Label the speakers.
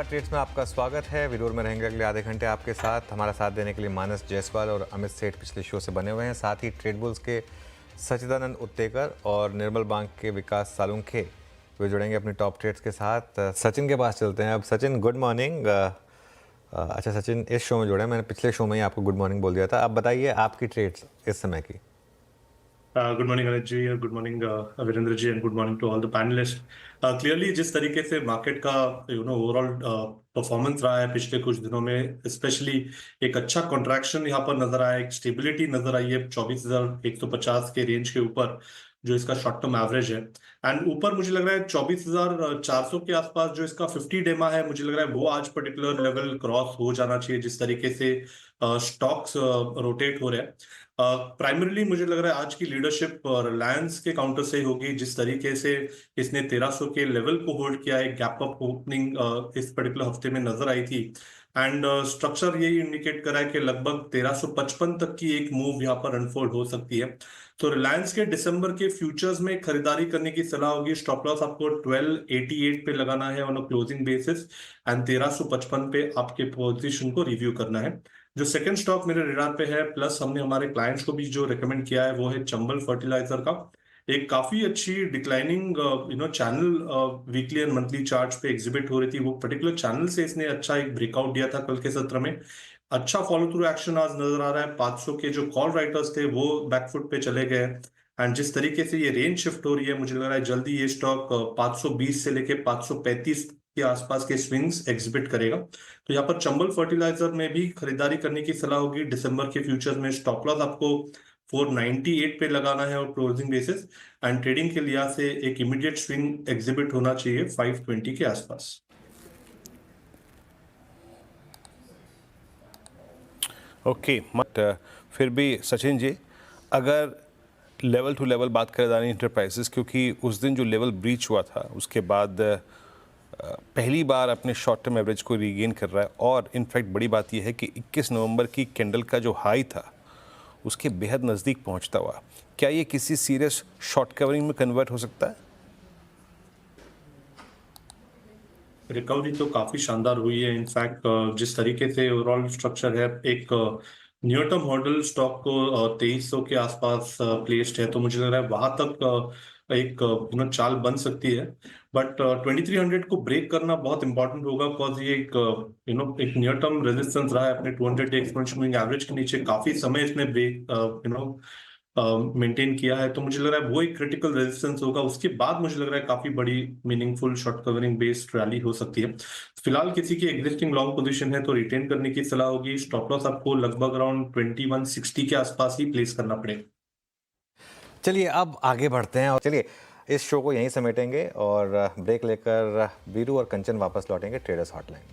Speaker 1: Trades में आपका स्वागत है। विरोर में रहेंगे अगले आधे घंटे आपके साथ। हमारा साथ देने के लिए मानस जायसवाल और अमित सेठ पिछले शो से बने हुए हैं। साथ ही ट्रेड बुल्स के सचिदानंद उत्तेकर और निर्मल बैंक के विकास सालुंखे वे जुड़ेंगे अपनी टॉप ट्रेड्स के साथ। सचिन के पास चलते हैं अब। Sachin, good morning. अच्छा सचिन, इस शो में जुड़े, मैंने पिछले शो में ही आपको गुड मॉर्निंग बोल दिया था। अब बताइए आपकी ट्रेड्स इस समय की।
Speaker 2: Good morning Anit ji, good morning Virender ji, and good morning to all the panelist. Clearly जिस तरीके से मार्केट का ओवरऑल परफॉर्मेंस रहा है पिछले कुछ दिनों में, स्पेशली एक अच्छा कॉन्ट्रैक्शन यहाँ पर नजर आया, एक स्टेबिलिटी नजर आई है 24,150 के रेंज के ऊपर जो इसका शॉर्ट टर्म एवरेज है। एंड ऊपर मुझे लग रहा है 24,400 के आसपास जो इसका 50 डेमा है, मुझे लग रहा है वो आज पर्टिकुलर लेवल क्रॉस हो जाना चाहिए जिस तरीके से स्टॉक्स रोटेट हो रहे हैं। प्राइमरीली मुझे लग रहा है आज की लीडरशिप रिलायंस के काउंटर से ही होगी। जिस तरीके से इसने 1300 के लेवल को होल्ड किया है, गैप अप ओपनिंग इस पर्टिकुलर हफ्ते में नजर आई थी। एंड स्ट्रक्चर यही इंडिकेट करा है कि लगभग 1355 तक की एक मूव यहाँ पर अनफोल्ड हो सकती है। तो रिलायंस के दिसंबर के फ्यूचर्स में खरीदारी करने की सलाह होगी। स्टॉप लॉस आपको 1288 पे लगाना है on a closing basis, and 1355 पे आपके पोजीशन को रिव्यू करना है। जो सेकंड स्टॉक मेरे रेडार पे है, प्लस हमने हमारे क्लाइंट्स को भी जो रेकमेंड किया है, वो है चंबल फर्टिलाइजर का। एक काफी अच्छी declining channel weekly and monthly chart पे एग्जिबिट हो रही थी। वो पर्टिकुलर चैनल से इसने अच्छा एक ब्रेकआउट दिया था कल के सत्र में। अच्छा फॉलो थ्रू एक्शन आज नजर आ रहा है। 500 के जो कॉल राइटर्स थे वो बैकफुट पे चले गए। एंड जिस तरीके से ये रेंज शिफ्ट हो रही है, मुझे लग रहा है जल्दी ये स्टॉक 520 से लेके 535 के आसपास के स्विंग्स एग्जिबिट करेगा। तो यहाँ पर चंबल फर्टिलाइजर में भी खरीदारी करने की सलाह होगी। दिसंबर के फ्यूचर्स में स्टॉप लॉस आपको 498 पे लगाना है और क्लोजिंग बेसिस, एंड ट्रेडिंग के लिहाज से एक इमीडिएट स्विंग एग्जिबिट होना चाहिए 520 के आसपास।
Speaker 3: ओके मत फिर भी सचिन जी, अगर लेवल टू लेवल बात करें अदानी इंटरप्राइजेस, क्योंकि उस दिन जो लेवल ब्रीच हुआ था उसके बाद पहली बार अपने शॉर्ट टर्म एवरेज को रीगेन कर रहा है। और इनफैक्ट बड़ी बात यह है कि 21 नवंबर की कैंडल का जो हाई था उसके बेहद नज़दीक पहुंचता हुआ, क्या ये किसी सीरियस शॉर्ट कवरिंग में कन्वर्ट हो सकता है?
Speaker 2: रिकवरी तो काफी शानदार हुई है। इनफैक्ट जिस तरीके से ओवरऑल स्ट्रक्चर है, एक नियर टर्म हॉर्डल स्टॉक को 2300 के आसपास प्लेस्ड है, तो मुझे लग रहा है वहां तक एक चाल बन सकती है। बट 2300 को ब्रेक करना बहुत इंपॉर्टेंट होगा, बिकॉज ये एक एक नियर टर्म रेजिस्टेंस रहा है अपने 200 डे एक्सपोनेंशियल मूविंग एवरेज के नीचे। काफी समय इसने ब्रेक मेंटेन किया है, तो मुझे लग रहा है वो एक क्रिटिकल रेजिस्टेंस होगा। उसके बाद मुझे लग रहा है काफी बड़ी meaningful short covering based rally हो सकती है। फिलहाल किसी की एग्जिस्टिंग लॉन्ग पोजीशन है तो रिटेन करने की सलाह होगी। स्टॉप लॉस आपको लगभग अराउंड 2160 के आसपास ही प्लेस करना पड़ेगा।
Speaker 1: चलिए अब आगे बढ़ते हैं और चलिए इस शो को यहीं समेटेंगे और ब्रेक लेकर वीरू और कंचन वापस लौटेंगे ट्रेडर्स हॉटलाइन।